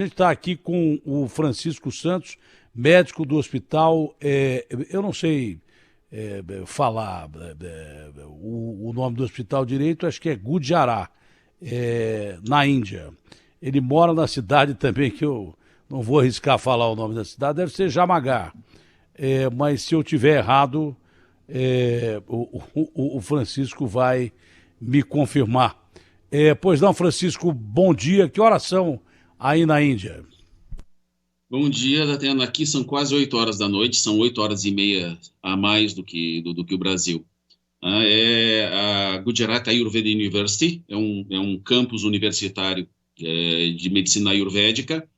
A gente está aqui com o Francisco Santos, médico do hospital. Eu não sei falar o nome do hospital direito, acho que é Gujarat, na Índia. Ele mora na cidade também, que eu não vou arriscar falar o nome da cidade, deve ser Jamagar. Mas se eu tiver errado, o Francisco vai me confirmar. Pois não, Francisco, bom dia. Que horas são aí na Índia? Bom dia, Datena. Aqui são quase 8 horas da noite, são 8 horas e meia a mais do que o Brasil. A Gujarat Ayurveda University, é um campus universitário de medicina ayurvédica,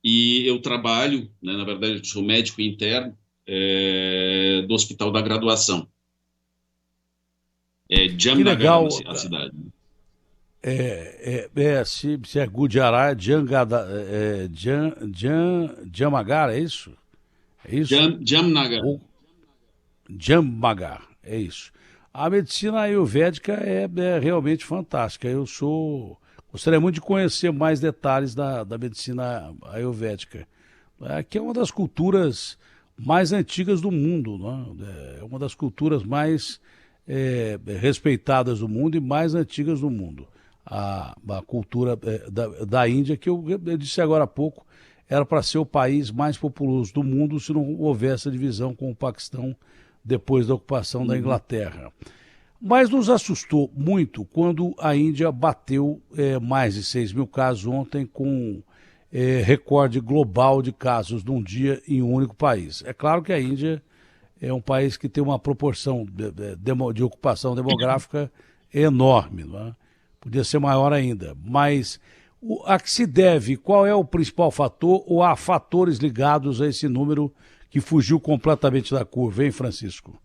e eu trabalho, né, na verdade, eu sou médico interno do Hospital da Graduação. Que Jamnagar, legal. a cidade. Se é Gujarat, Jamagar, é isso? É isso? Jamnagar. Ou Jamnagar, é isso. A medicina ayurvédica é realmente fantástica. Gostaria muito de conhecer mais detalhes da medicina ayurvédica, que é uma das culturas mais antigas do mundo, né? É uma das culturas mais respeitadas do mundo e mais antigas do mundo. A cultura da Índia, que eu disse agora há pouco, era para ser o país mais populoso do mundo se não houvesse a divisão com o Paquistão depois da ocupação da Inglaterra. Mas nos assustou muito quando a Índia bateu mais de 6 mil casos ontem, com recorde global de casos num dia em um único país. É claro que a Índia é um país que tem uma proporção de ocupação demográfica enorme, não é? Podia ser maior ainda, mas a que se deve, qual é o principal fator, ou há fatores ligados a esse número que fugiu completamente da curva, hein, Francisco?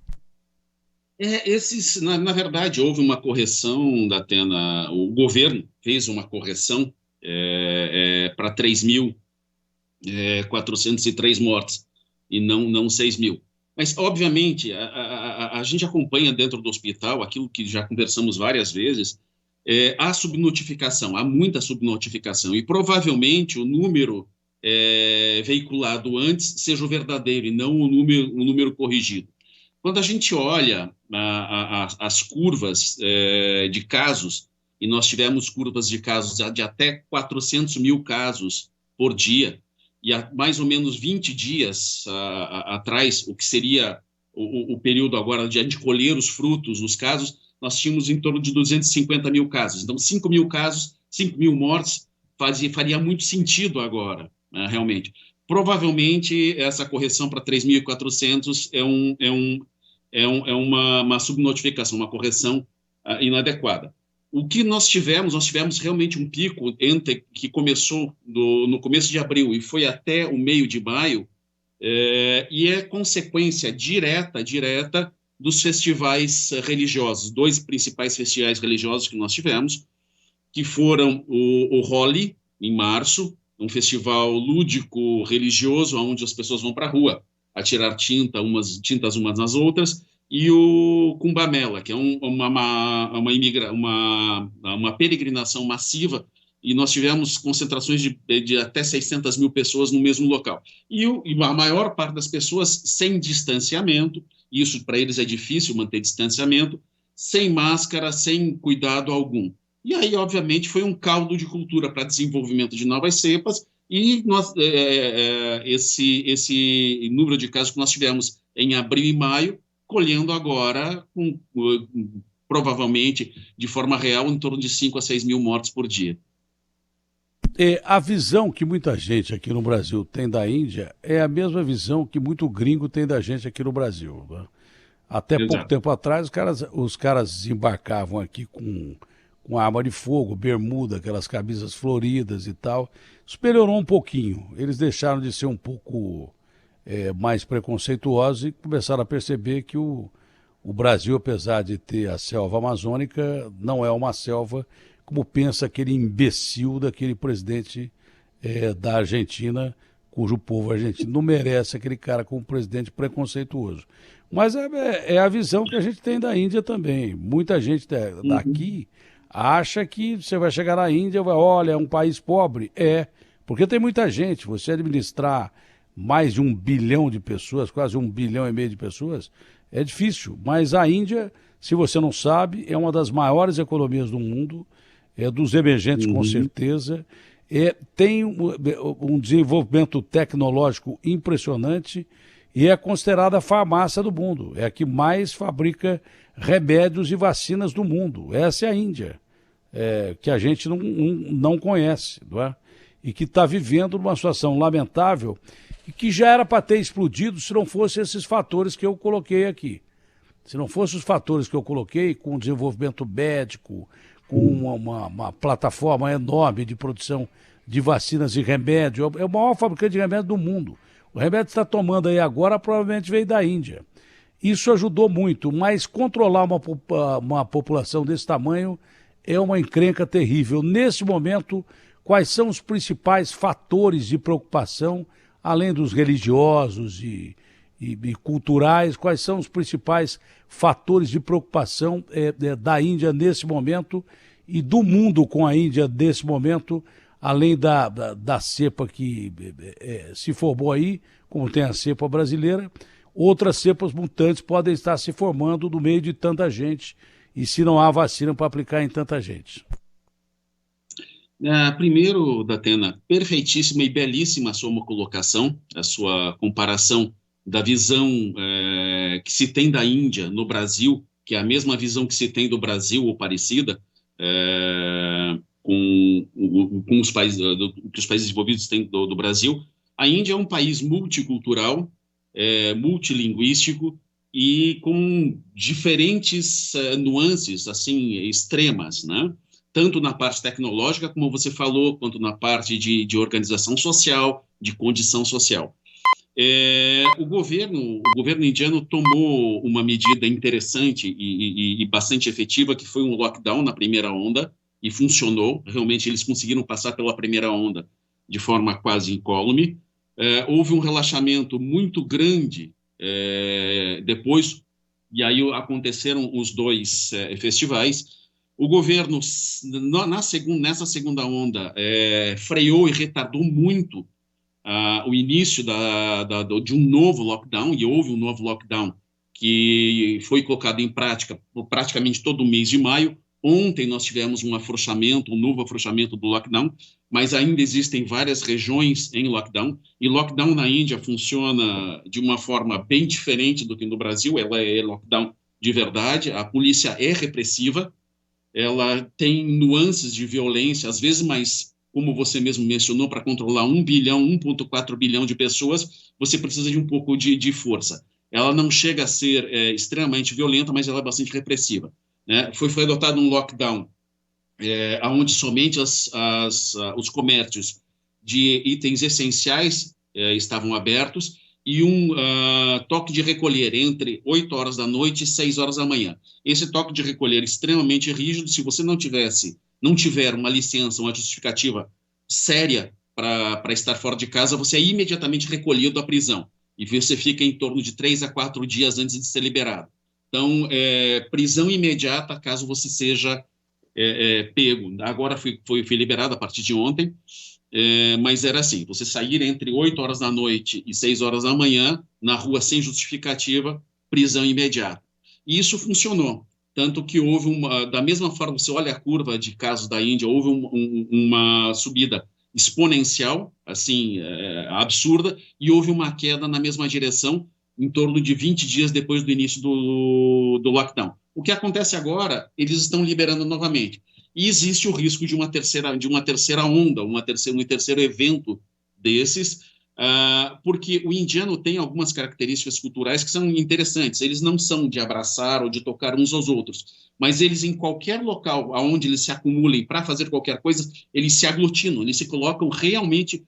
Na verdade, houve uma correção da Atena, o governo fez uma correção para 3.403 mortes, e não 6 mil. Mas, obviamente, a gente acompanha dentro do hospital aquilo que já conversamos várias vezes. Há subnotificação, há muita subnotificação, e provavelmente o número veiculado antes seja o verdadeiro e não o número corrigido. Quando a gente olha as curvas de casos, e nós tivemos curvas de casos de até 400 mil casos por dia, e há mais ou menos 20 dias atrás, o que seria o período agora de colher os frutos dos casos, nós tínhamos em torno de 250 mil casos. Então, 5 mil casos, 5 mil mortes, faria muito sentido agora, realmente. Provavelmente, essa correção para 3.400 uma subnotificação, uma correção inadequada. O que nós tivemos realmente um pico que começou no começo de abril e foi até o meio de maio, e é consequência direta dos festivais religiosos. 2 principais festivais religiosos que nós tivemos, que foram o Holi, em março, um festival lúdico religioso, onde as pessoas vão para a rua atirar tintas umas nas outras, e o Kumbh Mela, que é uma peregrinação massiva, e nós tivemos concentrações de até 600 mil pessoas no mesmo local. E a maior parte das pessoas sem distanciamento, isso para eles é difícil manter distanciamento, sem máscara, sem cuidado algum. E aí, obviamente, foi um caldo de cultura para desenvolvimento de novas cepas, e esse número de casos que nós tivemos em abril e maio, colhendo agora, provavelmente, de forma real, em torno de 5 a 6 mil mortes por dia. A visão que muita gente aqui no Brasil tem da Índia é a mesma visão que muito gringo tem da gente aqui no Brasil, né? Até pouco Exato. tempo atrás, os caras embarcavam aqui com arma de fogo, bermuda, aquelas camisas floridas e tal. Isso melhorou um pouquinho. Eles deixaram de ser um pouco mais preconceituosos e começaram a perceber que o Brasil, apesar de ter a selva amazônica, não é uma selva como pensa aquele imbecil daquele presidente da Argentina, cujo povo argentino não merece aquele cara como presidente preconceituoso. Mas é a visão que a gente tem da Índia também. Muita gente Uhum. daqui acha que você vai chegar na Índia e vai, olha, é um país pobre. Porque tem muita gente, você administrar mais de 1 bilhão de pessoas, quase 1,5 bilhão de pessoas, é difícil. Mas a Índia, se você não sabe, é uma das maiores economias do mundo, é dos emergentes com Uhum. certeza, tem um desenvolvimento tecnológico impressionante e é considerada a farmácia do mundo. É a que mais fabrica remédios e vacinas do mundo. Essa é a Índia, que a gente não conhece, não é? E que está vivendo uma situação lamentável e que já era para ter explodido se não fossem esses fatores que eu coloquei aqui. Se não fossem os fatores que eu coloquei, com o desenvolvimento médico, com uma plataforma enorme de produção de vacinas e remédio, é o maior fabricante de remédio do mundo. O remédio que está tomando aí agora provavelmente veio da Índia. Isso ajudou muito, mas controlar uma população desse tamanho é uma encrenca terrível. Nesse momento, quais são os principais fatores de preocupação, além dos religiosos e culturais, quais são os principais fatores de preocupação da Índia nesse momento e do mundo com a Índia nesse momento, além da cepa que se formou aí, como tem a cepa brasileira, outras cepas mutantes podem estar se formando no meio de tanta gente, e se não há vacina para aplicar em tanta gente. Primeiro, Datena, perfeitíssima e belíssima a sua colocação, a sua comparação da visão que se tem da Índia no Brasil, que é a mesma visão que se tem do Brasil ou parecida, com os países que os países desenvolvidos têm do Brasil. A Índia é um país multicultural, multilinguístico e com diferentes nuances assim extremas, né? Tanto na parte tecnológica, como você falou, quanto na parte de organização social, de condição social. O governo indiano tomou uma medida interessante e bastante efetiva, que foi um lockdown na primeira onda, e funcionou. Realmente, eles conseguiram passar pela primeira onda de forma quase incólume. Houve um relaxamento muito grande depois, e aí aconteceram os dois festivais. O governo, nessa segunda onda, freou e retardou muito o início de um novo lockdown, e houve um novo lockdown que foi colocado em prática por praticamente todo o mês de maio. Ontem nós tivemos um novo afrouxamento do lockdown, mas ainda existem várias regiões em lockdown, e lockdown na Índia funciona de uma forma bem diferente do que no Brasil. Ela é lockdown de verdade, a polícia é repressiva, ela tem nuances de violência, às vezes mais, como você mesmo mencionou, para controlar 1,4 bilhão de pessoas, você precisa de um pouco de força. Ela não chega a ser extremamente violenta, mas ela é bastante repressiva, né? Foi adotado um lockdown onde somente os comércios de itens essenciais estavam abertos, e um toque de recolher entre 8 horas da noite e 6 horas da manhã. Esse toque de recolher extremamente rígido. Se você não tiver uma licença, uma justificativa séria para estar fora de casa, você é imediatamente recolhido à prisão, e você fica em torno de 3 a 4 dias antes de ser liberado. Então, prisão imediata caso você seja pego. Agora foi liberado a partir de ontem, mas era assim: você sair entre 8 horas da noite e 6 horas da manhã, na rua sem justificativa, prisão imediata. E isso funcionou, tanto que houve da mesma forma, você olha a curva de casos da Índia, houve uma subida exponencial, assim, absurda, e houve uma queda na mesma direção em torno de 20 dias depois do início do lockdown. O que acontece agora, eles estão liberando novamente. E existe o risco de uma terceira onda, um terceiro evento desses, porque o indiano tem algumas características culturais que são interessantes. Eles não são de abraçar ou de tocar uns aos outros, mas eles, em qualquer local onde eles se acumulem para fazer qualquer coisa, eles se aglutinam, eles se colocam realmente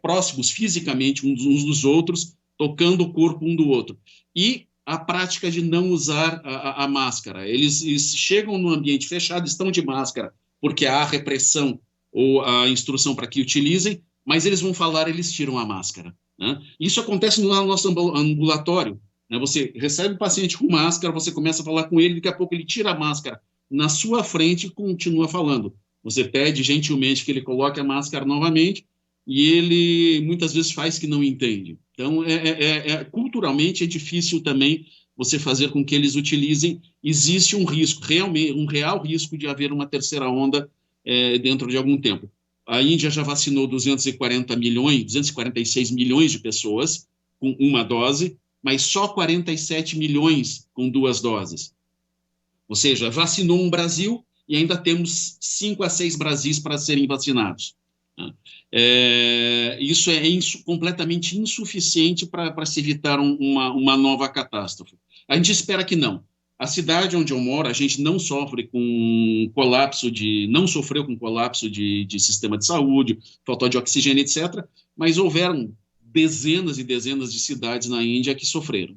próximos fisicamente uns dos outros, tocando o corpo um do outro. E a prática de não usar a máscara. Eles chegam no ambiente fechado, estão de máscara, porque há repressão ou a instrução para que utilizem, mas eles vão falar, eles tiram a máscara, né? Isso acontece no nosso ambulatório, né? Você recebe o paciente com máscara, você começa a falar com ele, daqui a pouco ele tira a máscara na sua frente e continua falando. Você pede gentilmente que ele coloque a máscara novamente, e ele muitas vezes faz que não entende. Então, culturalmente é difícil também você fazer com que eles utilizem. Existe um risco, realmente, um real risco de haver uma terceira onda dentro de algum tempo. A Índia já vacinou 240 milhões, 246 milhões de pessoas com uma dose, mas só 47 milhões com 2 doses. Ou seja, vacinou um Brasil e ainda temos 5 a 6 Brasis para serem vacinados. Isso é completamente insuficiente para se evitar uma nova catástrofe. A gente espera que não. A cidade onde eu moro, a gente não sofre com colapso não sofreu com colapso de sistema de saúde, falta de oxigênio, etc., mas houveram dezenas e dezenas de cidades na Índia que sofreram.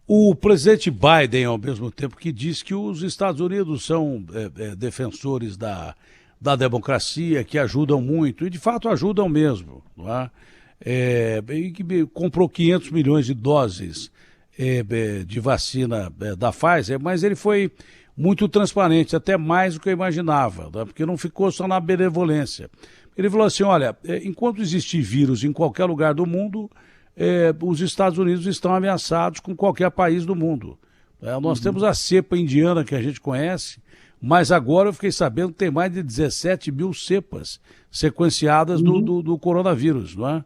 O presidente Biden, ao mesmo tempo, que diz que os Estados Unidos são defensores da democracia, que ajudam muito, e de fato ajudam mesmo, não é? E que comprou 500 milhões de doses de vacina da Pfizer, mas ele foi muito transparente, até mais do que eu imaginava, né? Porque não ficou só na benevolência. Ele falou assim, olha, enquanto existir vírus em qualquer lugar do mundo, os Estados Unidos estão ameaçados com qualquer país do mundo. Nós temos a cepa indiana que a gente conhece, mas agora eu fiquei sabendo que tem mais de 17 mil cepas sequenciadas do coronavírus, não é?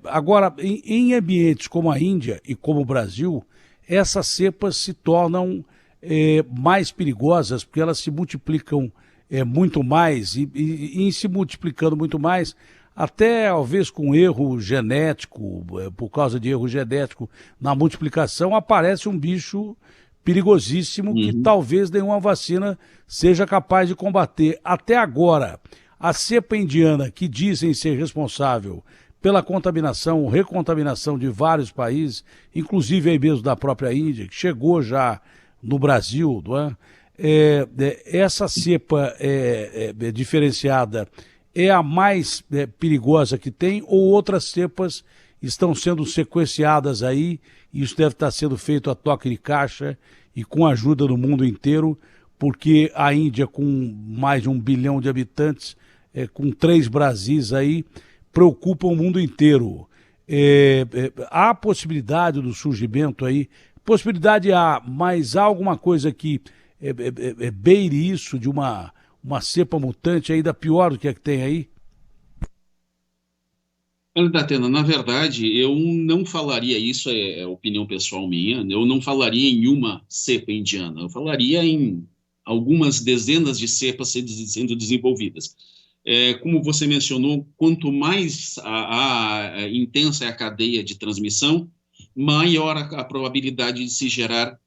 Agora, em ambientes como a Índia e como o Brasil, essas cepas se tornam mais perigosas porque elas se multiplicam muito mais e em se multiplicando muito mais, até talvez com erro genético, por causa de erro genético na multiplicação, aparece um bicho perigosíssimo que talvez nenhuma vacina seja capaz de combater. Até agora, a cepa indiana, que dizem ser responsável pela contaminação, recontaminação de vários países, inclusive aí mesmo da própria Índia, que chegou já no Brasil, não é? Essa cepa diferenciada é a mais perigosa que tem, ou outras cepas estão sendo sequenciadas aí, e isso deve estar sendo feito a toque de caixa e com a ajuda do mundo inteiro, porque a Índia, com mais de 1 bilhão de habitantes, com 3 Brasis aí, preocupa o mundo inteiro. Há possibilidade do surgimento aí, possibilidade há, mas há alguma coisa que beire isso de uma cepa mutante ainda pior do que a que tem aí? Olha, Datena, na verdade, eu não falaria, isso é opinião pessoal minha, eu não falaria em uma cepa indiana, eu falaria em algumas dezenas de cepas sendo desenvolvidas. Como você mencionou, quanto mais intensa é a cadeia de transmissão, maior a probabilidade de se gerar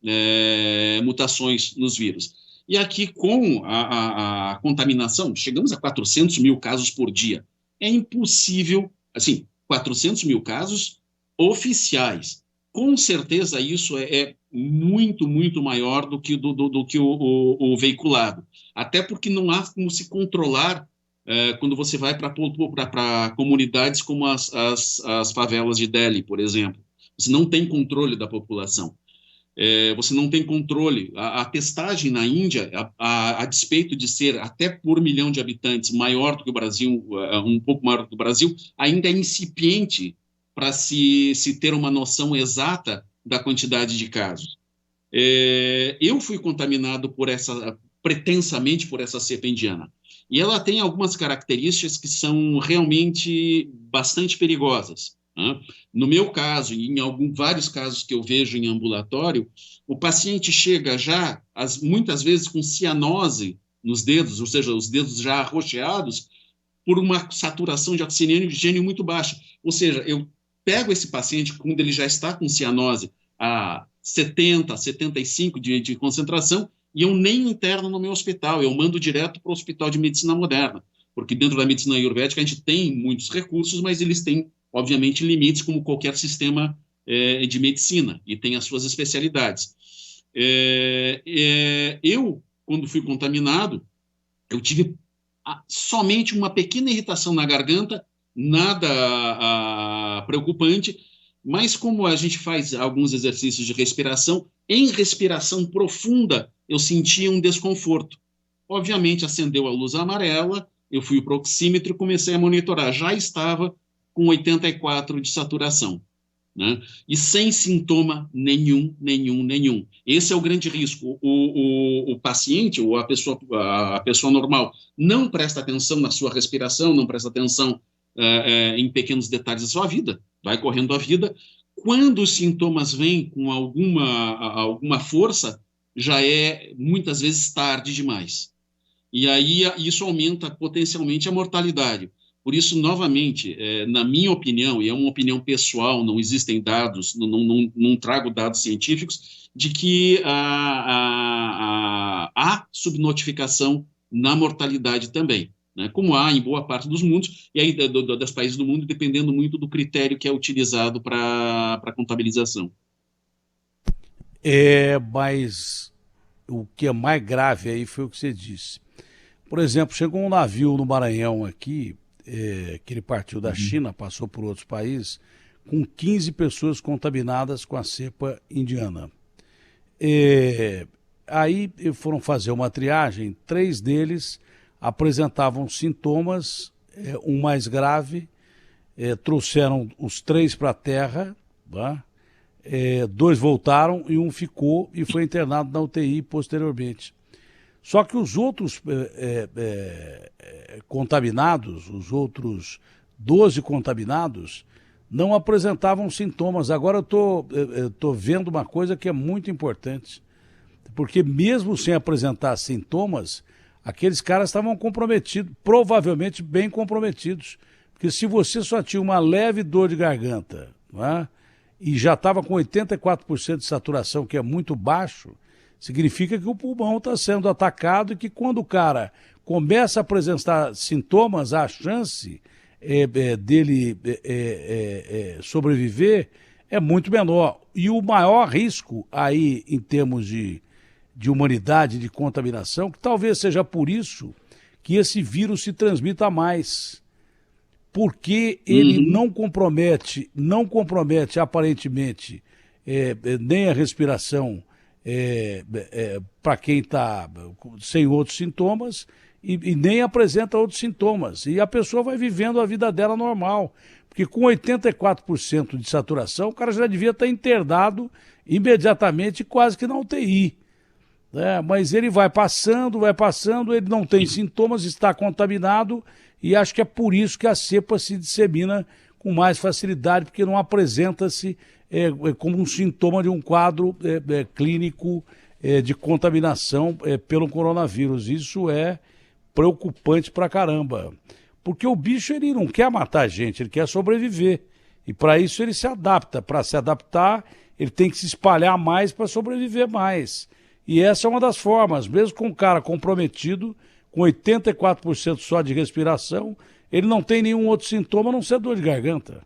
mutações nos vírus. E aqui, com a contaminação, chegamos a 400 mil casos por dia. É impossível, assim, 400 mil casos oficiais. Com certeza isso é muito, muito maior do que o veiculado. Até porque não há como se controlar quando você vai para comunidades como as favelas de Delhi, por exemplo. Você não tem controle da população. Você não tem controle. A testagem na Índia, a despeito de ser até por milhão de habitantes maior do que o Brasil, um pouco maior do que o Brasil, ainda é incipiente para se ter uma noção exata da quantidade de casos. Eu fui contaminado pretensamente por essa cepa indiana. E ela tem algumas características que são realmente bastante perigosas. No meu caso, e em vários casos que eu vejo em ambulatório, o paciente chega já, muitas vezes, com cianose nos dedos, ou seja, os dedos já arroxeados, por uma saturação de oxigênio muito baixa. Ou seja, eu pego esse paciente quando ele já está com cianose a 70, 75 de concentração, e eu nem interno no meu hospital, eu mando direto para o Hospital de Medicina Moderna, porque dentro da medicina ayurvédica a gente tem muitos recursos, mas eles têm obviamente, limites, como qualquer sistema de medicina, e tem as suas especialidades. Eu, quando fui contaminado, eu tive somente uma pequena irritação na garganta, nada preocupante, mas como a gente faz alguns exercícios de respiração, em respiração profunda, eu sentia um desconforto. Obviamente, acendeu a luz amarela, eu fui para o oxímetro e comecei a monitorar. Já estava com 84 de saturação, né? E sem sintoma nenhum. Esse é o grande risco. O paciente, ou a pessoa normal, não presta atenção na sua respiração, não presta atenção em pequenos detalhes da sua vida, vai correndo a vida. Quando os sintomas vêm com alguma força, já é muitas vezes tarde demais. E aí isso aumenta potencialmente a mortalidade. Por isso, novamente, na minha opinião, e é uma opinião pessoal, não existem dados, não trago dados científicos, de que há subnotificação na mortalidade também, né? Como há em boa parte dos mundos, e aí dos países do mundo, dependendo muito do critério que é utilizado para contabilização. Mas o que é mais grave aí foi o que você disse. Por exemplo, chegou um navio no Maranhão aqui, que ele partiu da China, passou por outros países, com 15 pessoas contaminadas com a cepa indiana. Aí foram fazer uma triagem, 3 deles apresentavam sintomas, um mais grave, trouxeram os 3 para a terra, tá? 2 voltaram e um ficou e foi internado na UTI posteriormente. Só que os outros contaminados, os outros 12 contaminados, não apresentavam sintomas. Agora eu tô vendo uma coisa que é muito importante, porque mesmo sem apresentar sintomas, aqueles caras estavam comprometidos, provavelmente bem comprometidos, porque se você só tinha uma leve dor de garganta, não é? E já estava com 84% de saturação, que é muito baixo, significa que o pulmão está sendo atacado e que quando o cara começa a apresentar sintomas, a chance dele sobreviver é muito menor. E o maior risco aí em termos de humanidade, de contaminação, que talvez seja por isso que esse vírus se transmita mais. Porque ele não compromete aparentemente nem a respiração para quem está sem outros sintomas e nem apresenta outros sintomas. E a pessoa vai vivendo a vida dela normal. Porque com 84% de saturação, o cara já devia estar internado imediatamente, quase que na UTI. Mas ele vai passando, ele não tem sintomas, está contaminado, e acho que é por isso que a cepa se dissemina com mais facilidade, porque não apresenta-se como um sintoma de um quadro clínico de contaminação pelo coronavírus. Isso é preocupante pra caramba, porque o bicho ele não quer matar a gente, ele quer sobreviver, e para isso ele se adapta. Para se adaptar, ele tem que se espalhar mais para sobreviver mais. E essa é uma das formas, mesmo com um cara comprometido, com 84% só de respiração, ele não tem nenhum outro sintoma a não ser dor de garganta.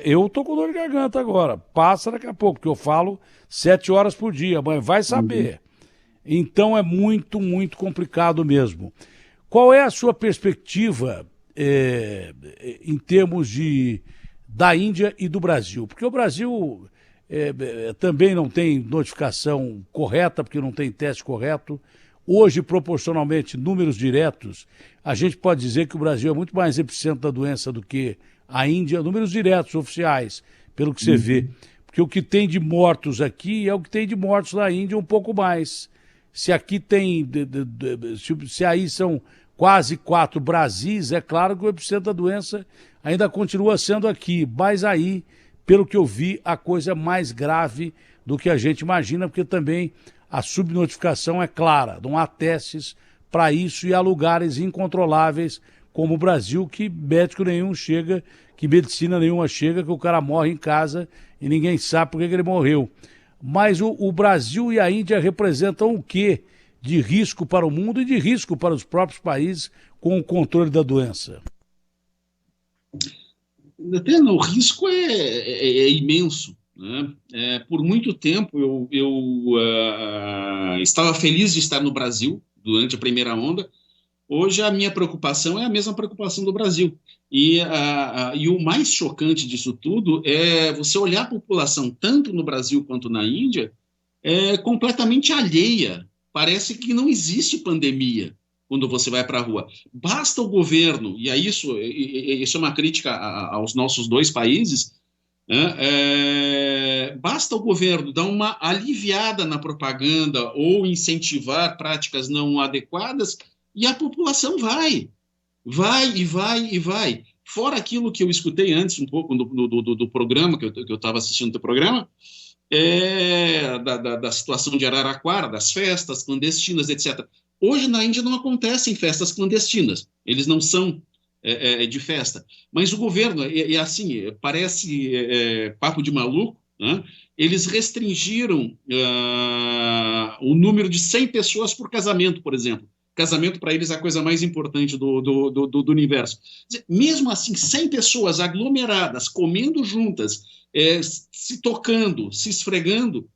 Eu tô com dor de garganta agora, passa daqui a pouco, porque eu falo 7 horas por dia, mas vai saber. Então é muito, muito complicado mesmo. Qual é a sua perspectiva em termos da Índia e do Brasil? Porque o Brasil também não tem notificação correta, porque não tem teste correto. Hoje, proporcionalmente, números diretos, a gente pode dizer que o Brasil é muito mais epicentro da doença do que a Índia, números diretos, oficiais, pelo que você vê. Porque o que tem de mortos aqui é o que tem de mortos na Índia, um pouco mais. Se aqui tem, se aí são quase 4 Brasis, é claro que o epicentro da doença ainda continua sendo aqui, mas aí, pelo que eu vi, a coisa é mais grave do que a gente imagina, porque também a subnotificação é clara, não há testes para isso e há lugares incontroláveis como o Brasil, que médico nenhum chega, que medicina nenhuma chega, que o cara morre em casa e ninguém sabe por que ele morreu. Mas o Brasil e a Índia representam o quê de risco para o mundo e de risco para os próprios países com o controle da doença? Até o risco é imenso, né? Por muito tempo eu estava feliz de estar no Brasil durante a primeira onda. Hoje a minha preocupação é a mesma preocupação do Brasil. E o mais chocante disso tudo é você olhar a população, tanto no Brasil quanto na Índia, completamente alheia. Parece que não existe pandemia. quando você vai para a rua. Basta o governo, e é isso é uma crítica aos nossos dois países, né? Basta o governo dar uma aliviada na propaganda ou incentivar práticas não adequadas e a população vai e vai e vai. Fora aquilo que eu escutei antes um pouco do programa, que eu estava assistindo do programa, da situação de Araraquara, das festas clandestinas, etc. Hoje na Índia não acontecem festas clandestinas, eles não são de festa, mas o governo, assim, parece papo de maluco, né? Eles restringiram o número de 100 pessoas por casamento, por exemplo. Casamento para eles é a coisa mais importante do universo. Mesmo assim, 100 pessoas aglomeradas, comendo juntas, se tocando, se esfregando,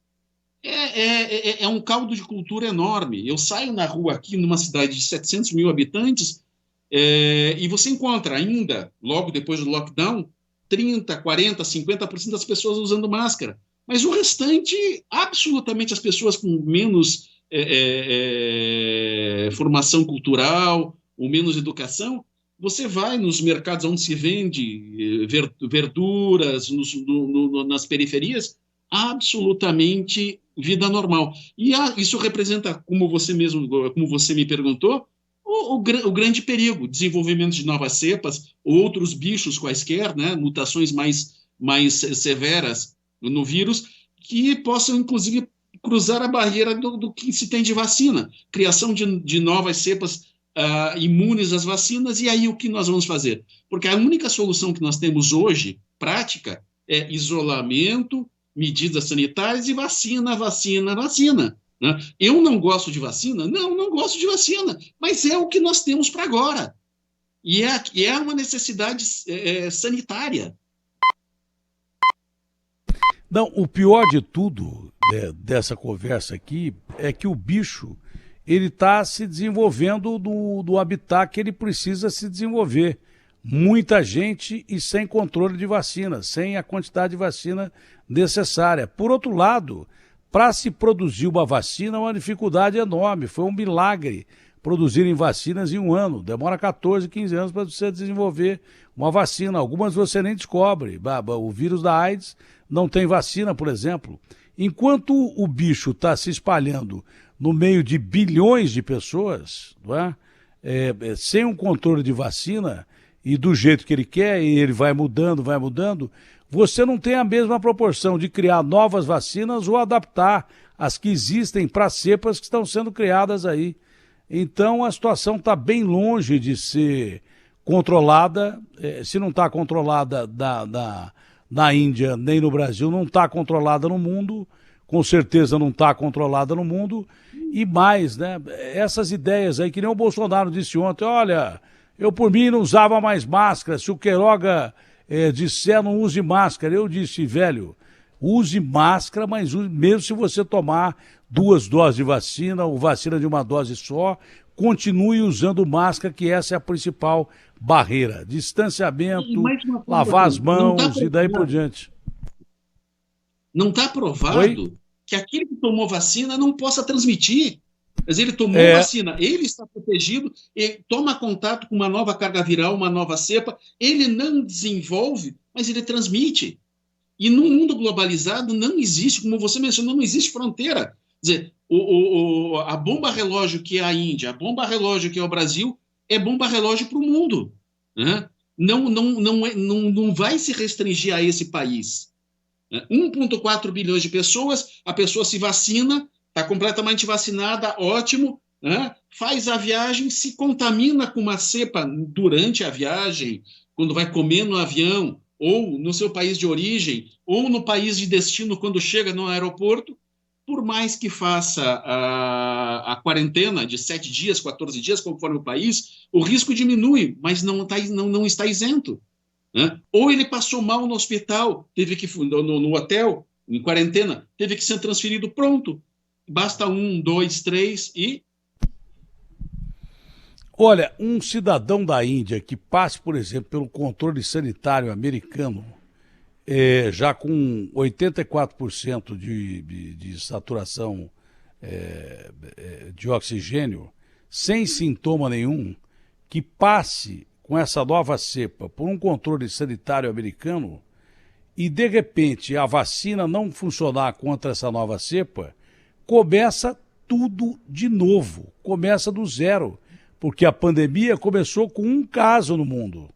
é um caldo de cultura enorme. Eu saio na rua aqui, numa cidade de 700 mil habitantes, e você encontra ainda, logo depois do lockdown, 30, 40, 50% das pessoas usando máscara. Mas o restante, absolutamente as pessoas com menos formação cultural ou menos educação, você vai nos mercados onde se vende verduras, nas periferias, absolutamente vida normal. E isso representa, como você me perguntou, o grande perigo, desenvolvimento de novas cepas, outros bichos quaisquer, né, mutações mais severas no vírus, que possam, inclusive, cruzar a barreira do que se tem de vacina, criação de novas cepas imunes às vacinas, e aí o que nós vamos fazer? Porque a única solução que nós temos hoje, prática, é isolamento, medidas sanitárias e vacina, vacina, vacina. Né? Eu não gosto de vacina? Não gosto de vacina, mas é o que nós temos para agora. E é uma necessidade sanitária. Não, o pior de tudo dessa conversa aqui é que o bicho ele está se desenvolvendo do habitat que ele precisa se desenvolver. Muita gente e sem controle de vacina, sem a quantidade de vacina necessária. Por outro lado, para se produzir uma vacina é uma dificuldade enorme. Foi um milagre produzirem vacinas em um ano. Demora 14, 15 anos para você desenvolver uma vacina. Algumas você nem descobre. O vírus da AIDS não tem vacina, por exemplo. Enquanto o bicho está se espalhando no meio de bilhões de pessoas, não é? Sem um controle de vacina e do jeito que ele quer, e ele vai mudando, você não tem a mesma proporção de criar novas vacinas ou adaptar as que existem para cepas que estão sendo criadas aí. Então a situação está bem longe de ser controlada. Se não está controlada na Índia nem no Brasil, não está controlada no mundo, com certeza não está controlada no mundo. E mais, né? Essas ideias aí, que nem o Bolsonaro disse ontem, olha, eu por mim não usava mais máscara, se o Queiroga disser não use máscara, eu disse, velho, use máscara, mas mesmo se você tomar 2 doses de vacina ou vacina de uma dose só, continue usando máscara, que essa é a principal barreira. Distanciamento, lavar as mãos e daí por diante. Não está provado Oi? que aquele que tomou vacina não possa transmitir. Mas ele tomou vacina, ele está protegido, ele toma contato com uma nova carga viral, uma nova cepa, ele não desenvolve, mas ele transmite. E no mundo globalizado não existe, como você mencionou, não existe fronteira. Quer dizer, a bomba relógio que é a Índia, a bomba relógio que é o Brasil, é bomba relógio para o mundo. Né? Não vai se restringir a esse país. 1,4 bilhões de pessoas, a pessoa se vacina, está completamente vacinada, ótimo, né? Faz a viagem, se contamina com uma cepa durante a viagem, quando vai comer no avião, ou no seu país de origem, ou no país de destino, quando chega no aeroporto, por mais que faça a quarentena de 7 dias, 14 dias, conforme o país, o risco diminui, mas não está isento. Né? Ou ele passou mal no hospital, teve que no hotel, em quarentena, teve que ser transferido, pronto. Basta 1, 2, 3 e... Olha, um cidadão da Índia que passe, por exemplo, pelo controle sanitário americano, já com 84% de saturação de oxigênio, sem sintoma nenhum, que passe com essa nova cepa por um controle sanitário americano e, de repente, a vacina não funcionar contra essa nova cepa, começa tudo de novo, começa do zero, porque a pandemia começou com um caso no mundo.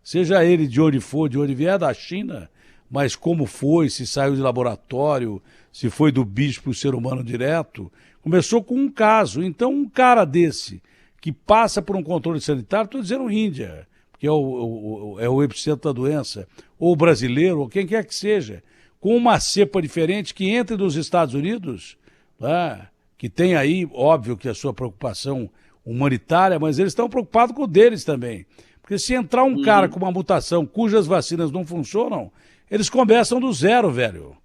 Seja ele de onde for, de onde vier, da China, mas como foi, se saiu de laboratório, se foi do bicho para o ser humano direto, começou com um caso. Então, um cara desse, que passa por um controle sanitário, estou dizendo Índia, que é o epicentro da doença, ou brasileiro, ou quem quer que seja, com uma cepa diferente que entre dos Estados Unidos, né, que tem aí, óbvio que a sua preocupação humanitária, mas eles estão preocupados com o deles também. Porque se entrar um cara com uma mutação cujas vacinas não funcionam, eles começam do zero, velho.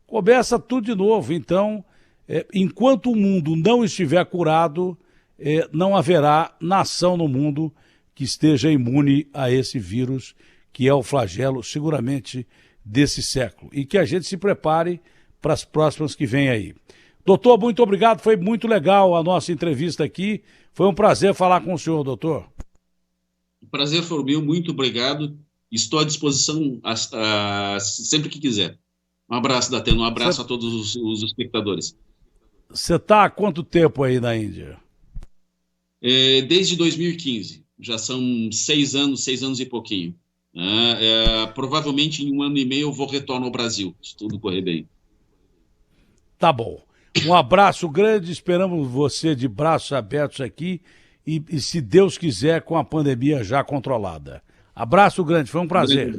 Começa tudo de novo. Então, enquanto o mundo não estiver curado, não haverá nação no mundo que esteja imune a esse vírus, que é o flagelo, seguramente, desse século. E que a gente se prepare para as próximas que vêm aí. Doutor, muito obrigado. Foi muito legal a nossa entrevista aqui. Foi um prazer falar com o senhor, doutor. O prazer foi meu, muito obrigado. Estou à disposição sempre que quiser. Um abraço, Datena, um abraço a todos os espectadores. Você está há quanto tempo aí na Índia? Desde 2015. Já são 6 anos e pouquinho. Provavelmente em 1 ano e meio eu vou retornar ao Brasil, se tudo correr bem. Tá bom. Um abraço grande, esperamos você de braços abertos aqui e se Deus quiser, com a pandemia já controlada. Abraço grande, foi um prazer.